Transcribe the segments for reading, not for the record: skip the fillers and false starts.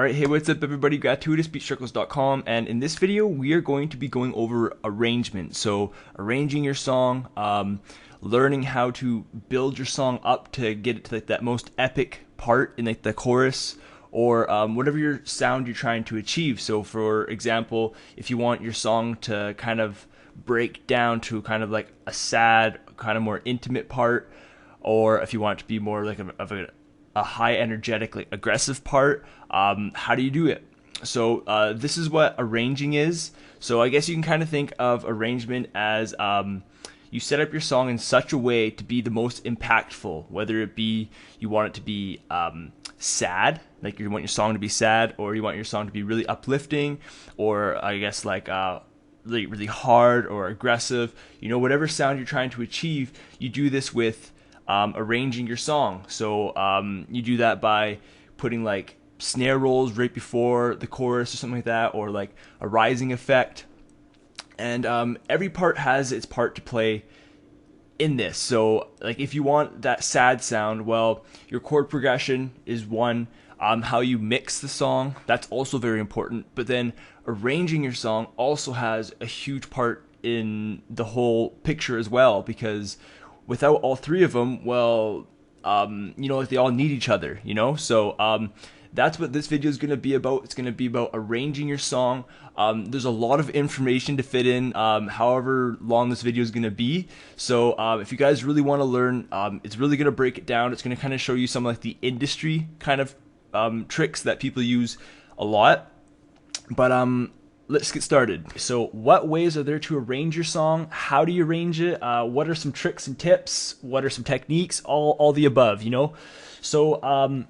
Alright, hey, what's up everybody, GratuiTous, and in this video we are going to be going over arrangement. So arranging your song, learning how to build your song up to get it to like that most epic part in like the chorus, or whatever your sound you're trying to achieve. So for example, if you want your song to kind of break down to kind of like a sad, kind of more intimate part, or if you want it to be more like a high energetic, like aggressive part, how do you do it? So this is what arranging is. So I guess you can kind of think of arrangement as you set up your song in such a way to be the most impactful, whether it be you want it to be sad, like you want your song to be sad, or you want your song to be really uplifting, or I guess like really, really hard or aggressive. You know, whatever sound you're trying to achieve, you do this with arranging your song. So you do that by putting like snare rolls right before the chorus or something like that, or like a rising effect. And every part has its part to play in this. So like if you want that sad sound, well, your chord progression is one. How you mix the song, that's also very important. But then arranging your song also has a huge part in the whole picture as well, because without all three of them, well, you know, like they all need each other, you know? So that's what this video is going to be about. It's going to be about arranging your song. There's a lot of information to fit in, however long this video is going to be. So if you guys really want to learn, it's really going to break it down. It's going to kind of show you some like the industry kind of tricks that people use a lot. But let's get started. So what ways are there to arrange your song? How do you arrange it? What are some tricks and tips? What are some techniques? All the above, you know? So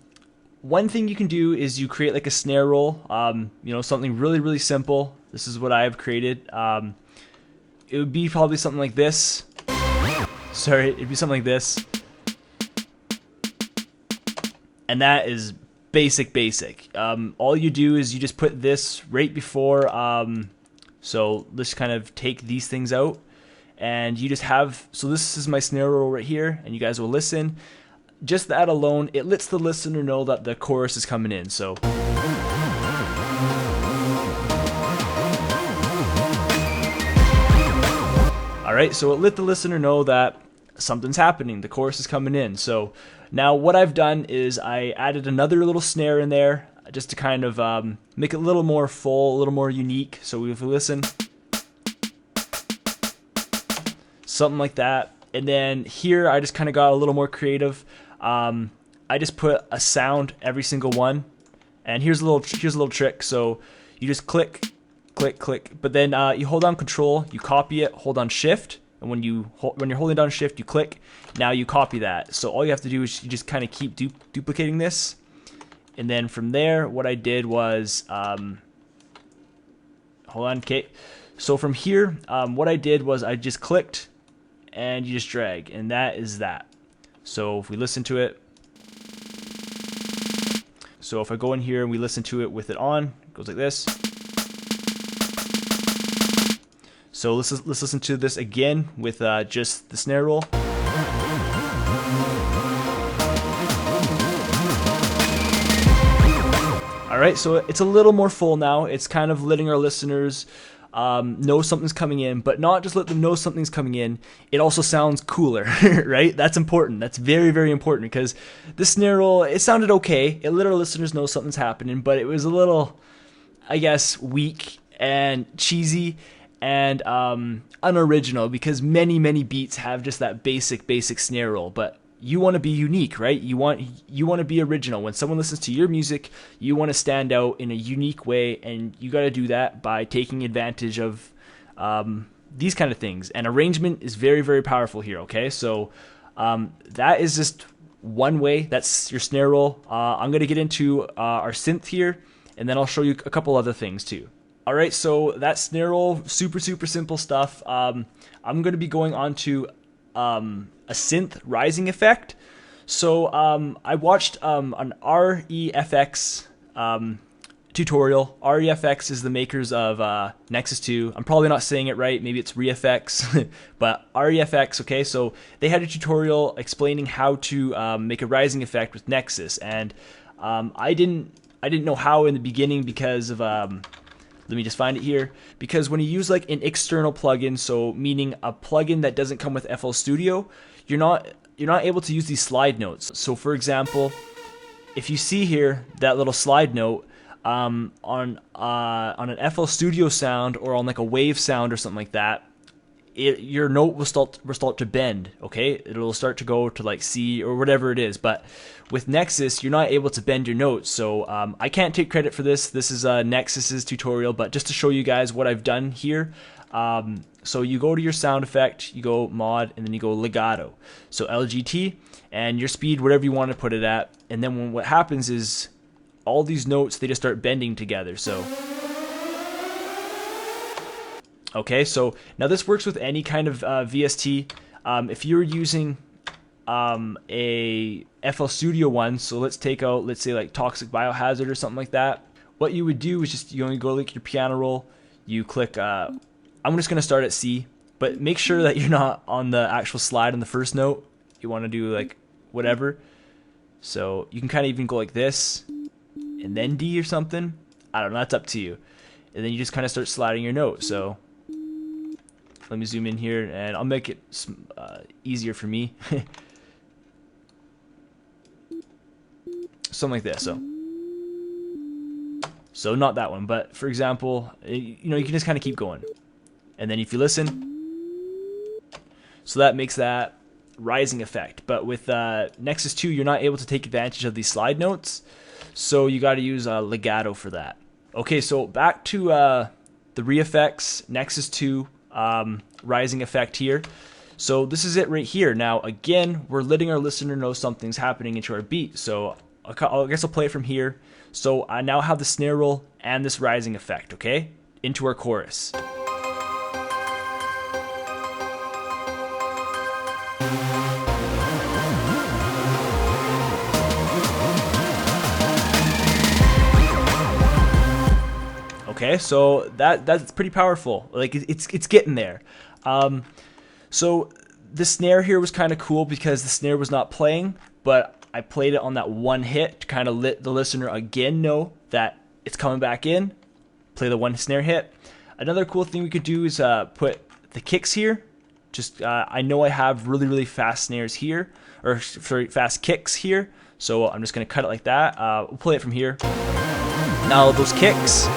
one thing you can do is you create like a snare roll, you know, something really, really simple. This is what I have created. It would be probably something like this. Sorry, it'd be something like this. And that is basic. All you do is you just put this right before, so let's kind of take these things out, and you just have, so this is my snare roll right here, and you guys will listen. Just that alone, it lets the listener know that the chorus is coming in. So alright, so it let the listener know that something's happening, the chorus is coming in. So now what I've done is I added another little snare in there just to kind of make it a little more full, a little more unique. So if we listen, something like that. And then here I just kind of got a little more creative. I just put a sound every single one, and here's a little trick. So you just click, but then you hold down Control, you copy it, hold on Shift, and when you're holding down Shift, you click. Now you copy that. So all you have to do is you just kind of keep duplicating this, and then from there, what I did was hold on, okay. So from here, what I did was I just clicked, and you just drag, and that is that. So if we listen to it, so if I go in here and we listen to it with it on, it goes like this. So let's listen to this again with just the snare roll. Alright, so it's a little more full now. It's kind of letting our listeners know something's coming in, but not just let them know something's coming in, it also sounds cooler, right? That's important. That's very, very important, because the snare roll, it sounded okay. It let our listeners know something's happening, but it was a little, I guess, weak and cheesy and unoriginal, because many beats have just that basic snare roll. But you want to be unique, right? You want to be original. When someone listens to your music, you want to stand out in a unique way, and you got to do that by taking advantage of these kind of things. And arrangement is very, very powerful here, okay? So that is just one way. That's your snare roll. I'm going to get into our synth here, and then I'll show you a couple other things too. All right, so that snare roll, super simple stuff. I'm going to be going on to a synth rising effect. So I watched an REFX tutorial. REFX is the makers of Nexus 2. I'm probably not saying it right. Maybe it's ReFX, but REFX. Okay, so they had a tutorial explaining how to make a rising effect with Nexus, and I didn't I didn't know how in the beginning because of let me just find it here. Because when you use like an external plugin, so meaning a plugin that doesn't come with FL Studio, you're not able to use these slide notes. So for example, if you see here that little slide note on an FL Studio sound or on like a wave sound or something like that, your note will start to bend. Okay, it'll start to go to like C or whatever it is. But with Nexus, you're not able to bend your notes. So I can't take credit for this. This is Nexus's tutorial, but just to show you guys what I've done here. So you go to your sound effect, you go mod, and then you go legato. So LGT, and your speed, whatever you want to put it at. And then what happens is all these notes, they just start bending together. So okay, so now this works with any kind of VST. If you're using a FL Studio one, so let's take out, let's say like Toxic Biohazard or something like that. What you would do is just, you only go like your piano roll, you click, I'm just going to start at C, but make sure that you're not on the actual slide on the first note. You want to do like whatever. So you can kind of even go like this, and then D or something. I don't know, that's up to you. And then you just kind of start sliding your note. So let me zoom in here, and I'll make it easier for me. Something like this. So not that one, but for example, you can just kind of keep going. And then if you listen, so that makes that rising effect. But with Nexus 2, you're not able to take advantage of these slide notes, so you got to use legato for that. Okay, so back to the re-effects, Nexus 2 rising effect here. So this is it right here. Now again, we're letting our listener know something's happening into our beat. So I guess I'll play it from here. So I now have the snare roll and this rising effect, okay, into our chorus. Okay, so that's pretty powerful. Like it's getting there. So the snare here was kind of cool because the snare was not playing, but I played it on that one hit to kind of let the listener again know that it's coming back in. Play the one snare hit. Another cool thing we could do is put the kicks here. Just I know I have really fast snares here, or sorry, fast kicks here. So I'm just gonna cut it like that. We'll play it from here. Now those kicks.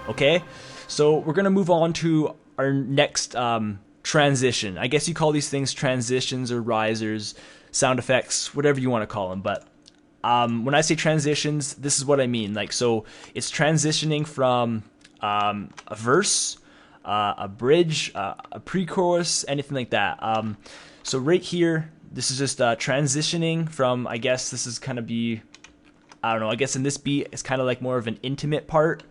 Okay, so we're gonna move on to our next transition. I guess you call these things transitions or risers, sound effects, whatever you want to call them. But when I say transitions, this is what I mean. Like, so it's transitioning from a verse, a bridge, a pre-chorus, anything like that. So right here, this is just transitioning from, I guess this is kind of be, I don't know, I guess in this beat, it's kind of like more of an intimate part.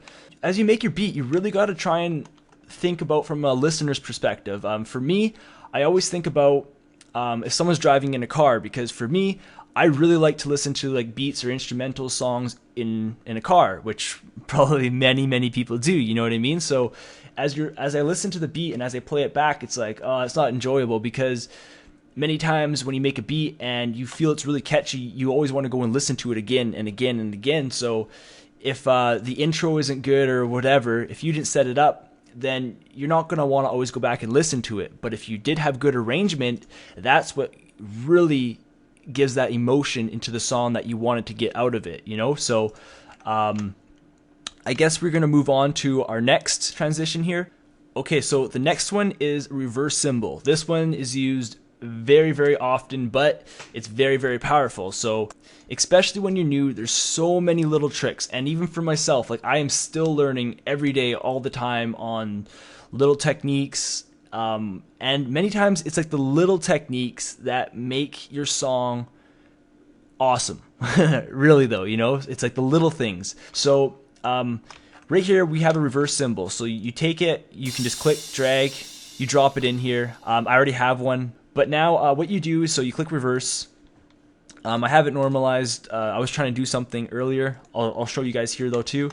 As you make your beat, you really got to try and think about from a listener's perspective. For me, I always think about if someone's driving in a car, because for me, I really like to listen to like beats or instrumental songs in a car, which probably many people do, you know what I mean? So as I listen to the beat and as I play it back, it's like, oh, it's not enjoyable, because many times when you make a beat and you feel it's really catchy, you always want to go and listen to it again and again and again. So if the intro isn't good or whatever, if you didn't set it up, then you're not going to want to always go back and listen to it. But if you did have good arrangement, that's what really gives that emotion into the song that you wanted to get out of it, you know? So I guess we're going to move on to our next transition here. Okay, so the next one is reverse cymbal. This one is used very often, but it's very powerful. So especially when you're new, there's so many little tricks, and even for myself, like I am still learning every day, all the time, on little techniques, and many times it's like the little techniques that make your song awesome. Really though, you know, it's like the little things. So right here we have a reverse cymbal. So you take it, you can just click, drag, you drop it in here. I already have one. But now what you do is, so you click reverse. I have it normalized. I was trying to do something earlier. I'll show you guys here though too.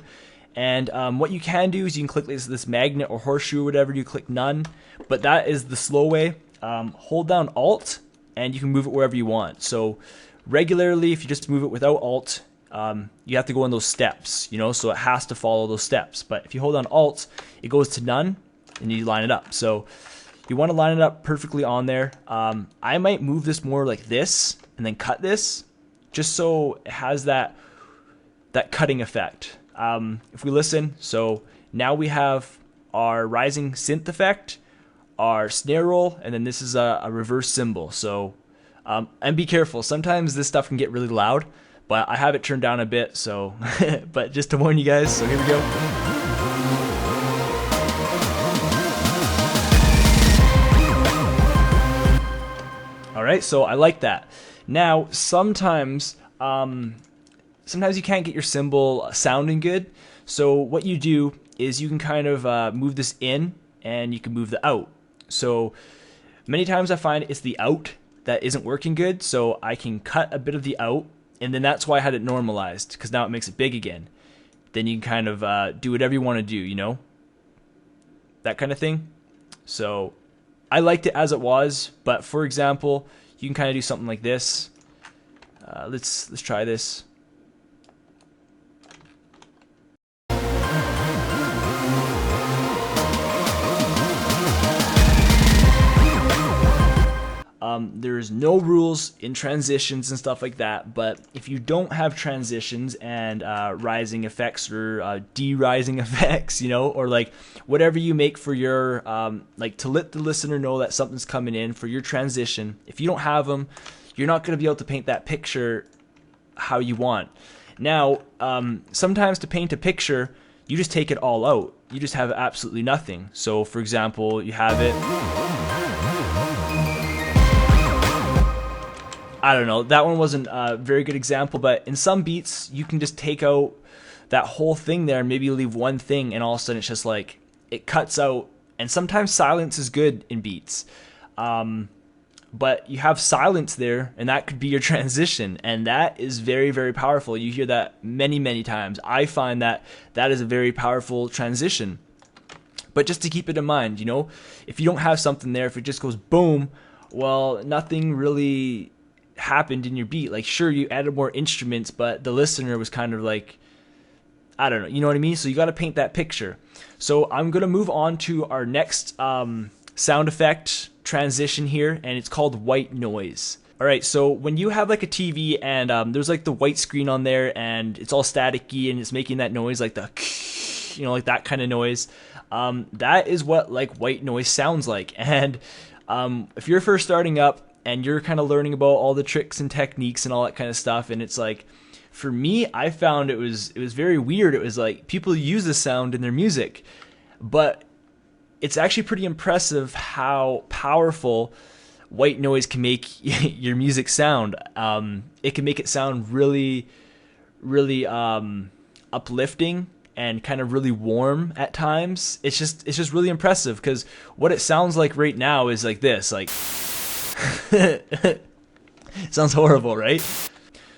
And what you can do is you can click this magnet or horseshoe or whatever. You click none, but that is the slow way. Hold down Alt and you can move it wherever you want. So regularly, if you just move it without Alt, you have to go on those steps, you know, so it has to follow those steps. But if you hold on Alt, it goes to none, and you line it up. So you want to line it up perfectly on there. I might move this more like this, and then cut this, just so it has that cutting effect. If we listen, so now we have our rising synth effect, our snare roll, and then this is a reverse cymbal. So, and be careful, sometimes this stuff can get really loud, but I have it turned down a bit, so, but just to warn you guys, so here we go. All right, so I like that. Now, sometimes you can't get your cymbal sounding good, so what you do is you can kind of move this in, and you can move the out. So many times I find it's the out that isn't working good, so I can cut a bit of the out, and then that's why I had it normalized, because now it makes it big again. Then you can kind of do whatever you want to do, you know, that kind of thing. So I liked it as it was, but for example, you can kind of do something like this. Let's try this. There's no rules in transitions and stuff like that, but if you don't have transitions and rising effects or de-rising effects, you know, or like whatever you make for your, like to let the listener know that something's coming in for your transition, if you don't have them, you're not going to be able to paint that picture how you want. Now, sometimes to paint a picture, you just take it all out. You just have absolutely nothing. So, for example, you have it... I don't know, that one wasn't a very good example, but in some beats, you can just take out that whole thing there and maybe leave one thing, and all of a sudden it's just like, it cuts out, and sometimes silence is good in beats. But you have silence there, and that could be your transition, and that is very, very powerful. You hear that many, many times. I find that that is a very powerful transition. But just to keep it in mind, you know, if you don't have something there, if it just goes boom, well, nothing really happened in your beat. Like, sure, you added more instruments, but the listener was kind of like, I don't know, you know what I mean? So you got to paint that picture. So I'm going to move on to our next sound effect transition here, and it's called white noise. All right, so when you have like a TV and there's like the white screen on there and it's all staticky and it's making that noise, like the, you know, like that kind of noise, that is what like white noise sounds like. And if you're first starting up and you're kind of learning about all the tricks and techniques and all that kind of stuff, and it's like, for me, I found it was very weird. It was like people use the sound in their music, but it's actually pretty impressive how powerful white noise can make your music sound. It can make it sound really, really uplifting and kind of really warm at times. It's just really impressive, because what it sounds like right now is like this, like it sounds horrible, right?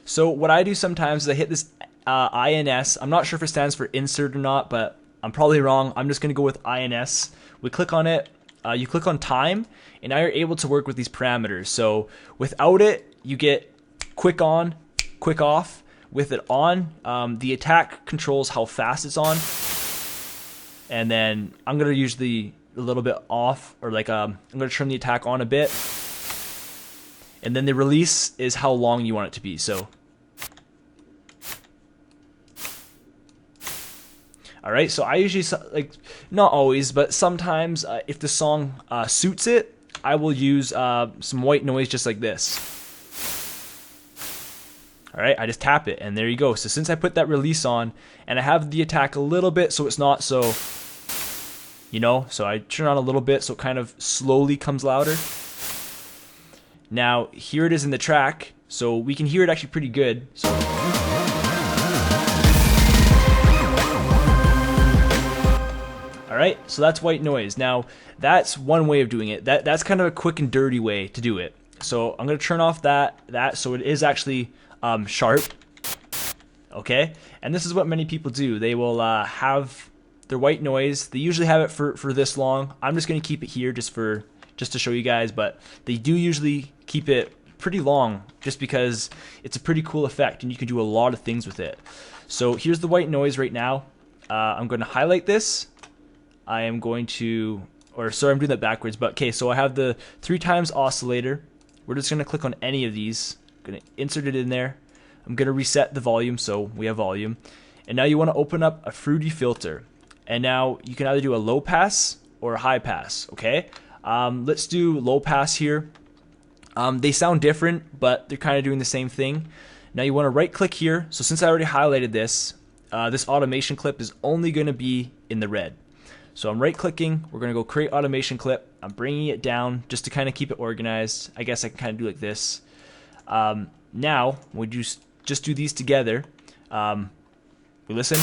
So what I do sometimes is I hit this INS. I'm not sure if it stands for insert or not, but I'm probably wrong. I'm just going to go with INS. We click on it. You click on time, and now you're able to work with these parameters. So without it, you get quick on, quick off. With it on, the attack controls how fast it's on. And then I'm going to use a little bit off, or like I'm going to turn the attack on a bit. And then the release is how long you want it to be. So, all right. So I usually, like, not always, but sometimes if the song suits it, I will use some white noise just like this. All right. I just tap it, and there you go. So since I put that release on, and I have the attack a little bit, so it's not so, you know, so I turn on a little bit, so it kind of slowly comes louder. Now, here it is in the track, so we can hear it actually pretty good. So, all right, so that's white noise. Now, that's one way of doing it. That's kind of a quick and dirty way to do it. So I'm going to turn off that so it is actually sharp. Okay, and this is what many people do. They will have their white noise. They usually have it for this long. I'm just going to keep it here just for just to show you guys, but they do usually keep it pretty long just because it's a pretty cool effect and you can do a lot of things with it. So here's the white noise right now. I'm going to highlight this. I am going to, or sorry, I'm doing that backwards, but okay, so I have the 3 times oscillator. We're just going to click on any of these. I'm going to insert it in there. I'm going to reset the volume, so we have volume. And now you want to open up a fruity filter. And now you can either do a low pass or a high pass, okay? Let's do low pass here. They sound different, but they're kind of doing the same thing. Now you want to right click here. So since I already highlighted this, this automation clip is only going to be in the red. So I'm right clicking, we're going to go create automation clip. I'm bringing it down just to kind of keep it organized. I guess I can kind of do like this. Now we just do these together. We listen.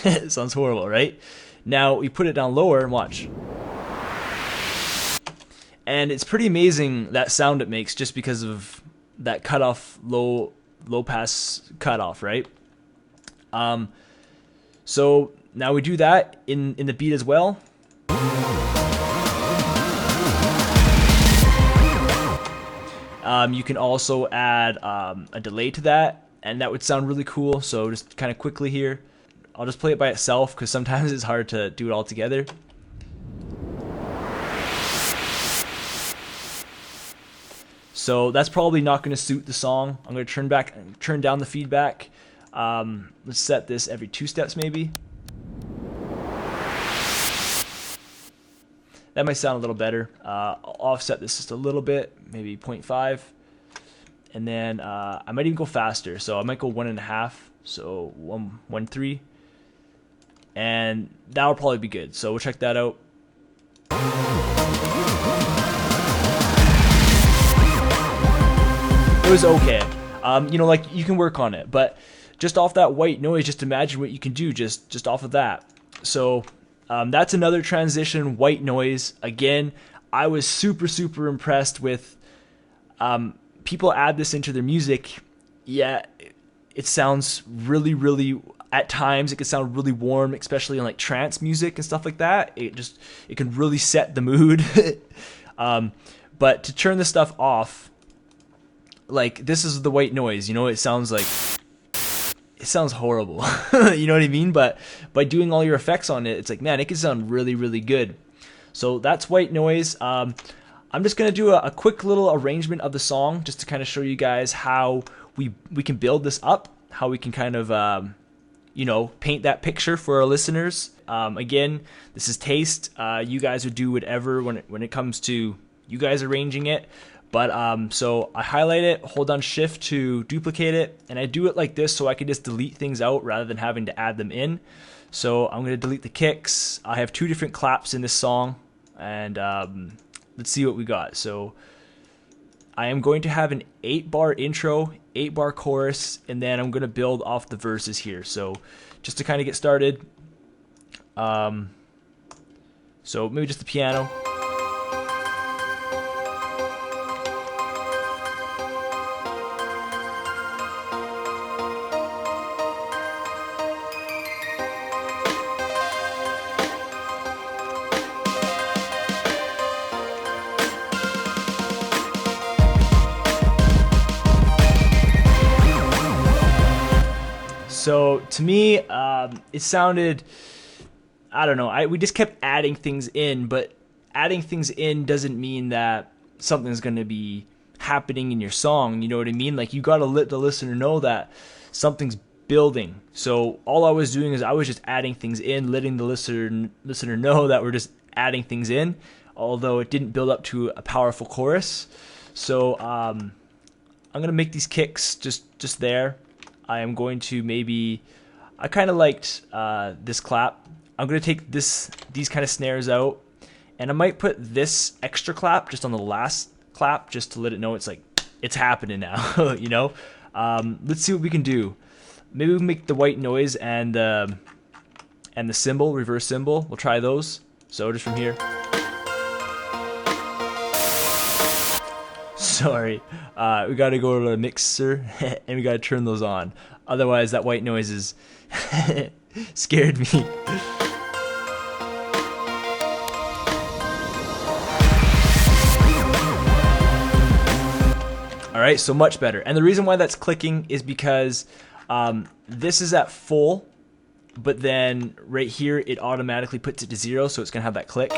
It sounds horrible, right? Now we put it down lower and watch. And it's pretty amazing that sound it makes just because of that cutoff, low pass cutoff, right? So now we do that in the beat as well. You can also add a delay to that, and that would sound really cool. So just kind of quickly here, I'll just play it by itself because sometimes it's hard to do it all together. So that's probably not going to suit the song. I'm going to turn down the feedback. Let's set this every 2 steps maybe. That might sound a little better. I'll offset this just a little bit, maybe 0.5. And then I might even go faster. So I might go 1.5. So 1.3. And that'll probably be good. So we'll check that out. It was okay. You know, like you can work on it, but just off that white noise, just imagine what you can do just off of that. So that's another transition, white noise. Again, I was super impressed with people add this into their music. Yeah, it sounds really, at times it can sound really warm, especially in like trance music and stuff like that. It can really set the mood. But to turn this stuff off, like this is the white noise, you know, it sounds horrible. You know what I mean? But by doing all your effects on it, it's like, man, it can sound really good. So that's white noise. I'm just gonna do a quick little arrangement of the song just to kind of show you guys how we can build this up, how we can kind of you know, paint that picture for our listeners. Again, this is taste. You guys would do whatever when it comes to you guys arranging it. But so I highlight it, hold down shift to duplicate it, and I do it like this so I can just delete things out rather than having to add them in. So I'm going to delete the kicks. I have 2 different claps in this song, and let's see what we got. So I am going to have an 8-bar intro, 8-bar chorus, and then I'm going to build off the verses here. So just to kind of get started, so maybe just the piano. So to me, it sounded, I don't know, we just kept adding things in, but adding things in doesn't mean that something's going to be happening in your song, you know what I mean? Like you got to let the listener know that something's building. So all I was doing is I was just adding things in, letting the listener know that we're just adding things in, although it didn't build up to a powerful chorus. So I'm going to make these kicks just there. I am going to I kind of liked this clap. I'm going to take these kind of snares out, and I might put this extra clap just on the last clap just to let it know it's like, it's happening now, you know? Let's see what we can do. Maybe we can make the white noise and the cymbal, reverse cymbal. We'll try those. So just from here. Sorry, we gotta go to the mixer and we gotta turn those on. Otherwise, that white noise is scared me. right, so much better. And the reason why that's clicking is because this is at full, but then right here it automatically puts it to 0, so it's gonna have that click.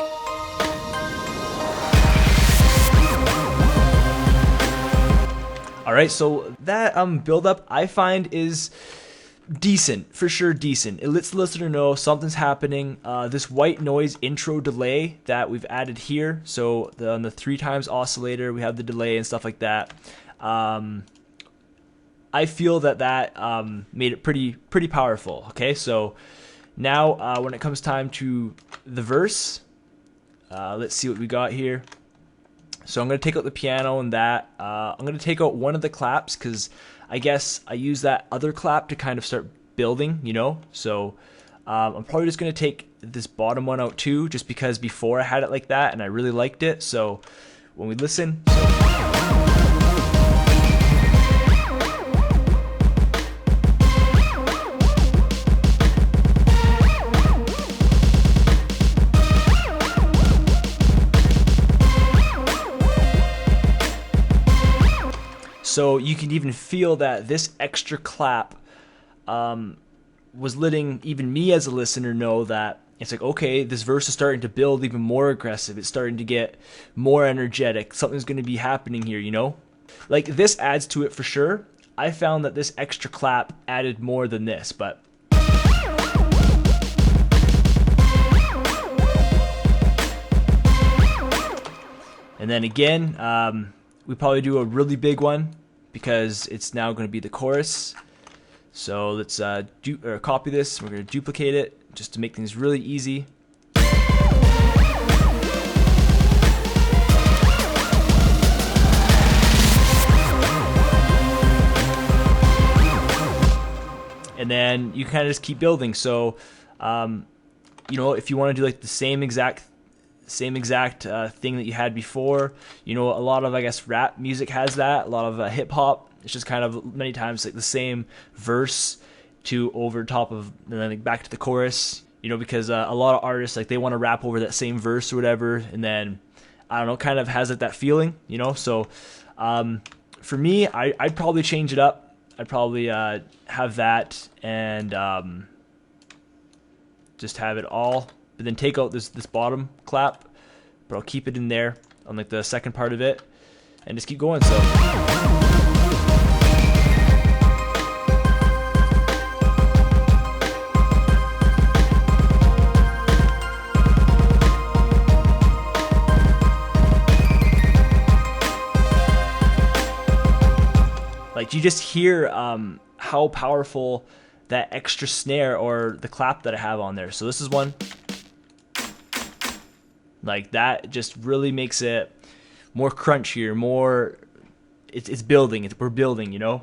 All right, so that build up I find is decent, for sure decent. It lets the listener know something's happening. This white noise intro delay that we've added here, so on the 3x oscillator we have the delay and stuff like that. I feel that made it pretty powerful. Okay, so now when it comes time to the verse, let's see what we got here. So I'm going to take out the piano and that. I'm going to take out one of the claps because I guess I use that other clap to kind of start building, you know. So I'm probably just going to take this bottom one out too, just because before I had it like that and I really liked it. So when we listen. So you can even feel that this extra clap was letting even me as a listener know that it's like, okay, this verse is starting to build even more aggressive. It's starting to get more energetic. Something's going to be happening here, you know? Like, this adds to it for sure. I found that this extra clap added more than this, but... And then again, we probably do a really big one, because it's now going to be the chorus. So let's copy this. We're going to duplicate it just to make things really easy. And then you kind of just keep building. So, you know, if you want to do like the same exact thing that you had before. You know, a lot of, I guess, rap music has that. A lot of hip hop. It's just kind of many times like the same verse to over top of, and then like back to the chorus. You know, because a lot of artists, like, they want to rap over that same verse or whatever, and then I don't know, kind of has like that feeling. You know, so for me, I'd probably change it up. I'd probably have that and just have it all. But then take out this bottom clap, but I'll keep it in there on like the second part of it, and just keep going. So, like, you just hear how powerful that extra snare or the clap that I have on there. So this is one. Like, that just really makes it more crunchier, more, it's building, we're building, you know?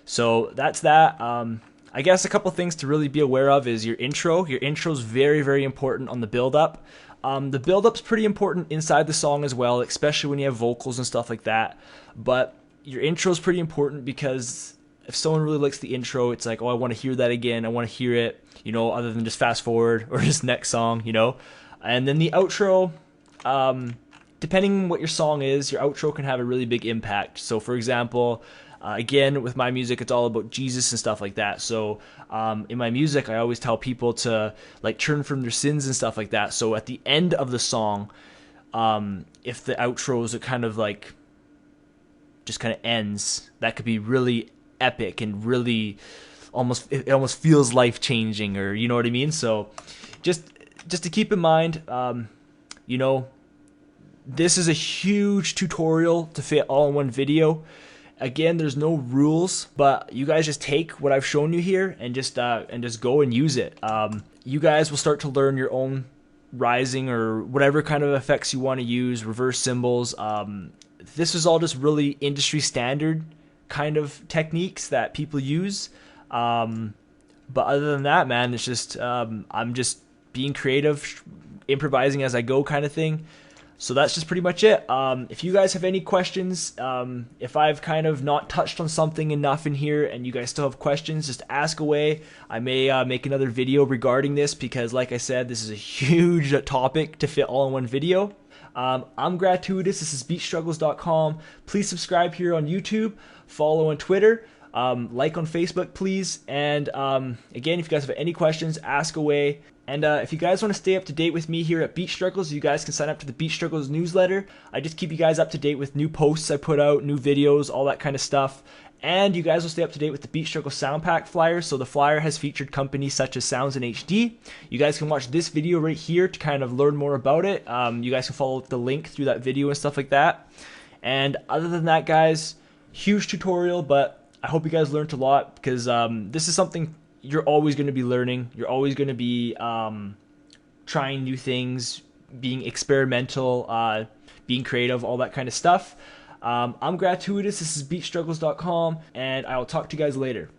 So that's that. I guess a couple things to really be aware of is your intro. Your intro is very, very important on the build-up. The build-up's pretty important inside the song as well, especially when you have vocals and stuff like that. But your intro is pretty important because if someone really likes the intro, it's like, oh, I want to hear that again. I want to hear it, you know, other than just fast forward or just next song, you know? And then the outro, depending on what your song is, your outro can have a really big impact. So, for example, again, with my music, it's all about Jesus and stuff like that. So, in my music, I always tell people to, like, turn from their sins and stuff like that. So, at the end of the song, if the outros are kind of like, just kind of ends, that could be really epic and really it almost feels life-changing, or, you know what I mean? So, just to keep in mind, you know, this is a huge tutorial to fit all in one video. Again, there's no rules, but you guys just take what I've shown you here and just go and use it. You guys will start to learn your own rising or whatever kind of effects you want to use, reverse cymbals. This is all just really industry standard kind of techniques that people use. But other than that, man, it's just I'm just being creative, improvising as I go kind of thing. So that's just pretty much it. If you guys have any questions, if I've kind of not touched on something enough in here and you guys still have questions, just ask away. I may make another video regarding this because, like I said, this is a huge topic to fit all in one video. I'm GratuiTous. This is Beatstruggles.com. Please subscribe here on YouTube. Follow on Twitter. Like on Facebook, please. And again, if you guys have any questions, ask away. And if you guys want to stay up to date with me here at Beatstruggles, you guys can sign up to the Beatstruggles newsletter. I just keep you guys up to date with new posts I put out, new videos, all that kind of stuff. And you guys will stay up to date with the Beatstruggles Sound Pack flyer. So the flyer has featured companies such as Sounds in HD. You guys can watch this video right here to kind of learn more about it. You guys can follow the link through that video and stuff like that. And other than that, guys, huge tutorial, but I hope you guys learned a lot, because this is something you're always going to be learning. You're always going to be trying new things, being experimental, being creative, all that kind of stuff. I'm GratuiTous. This is Beatstruggles.com, and I will talk to you guys later.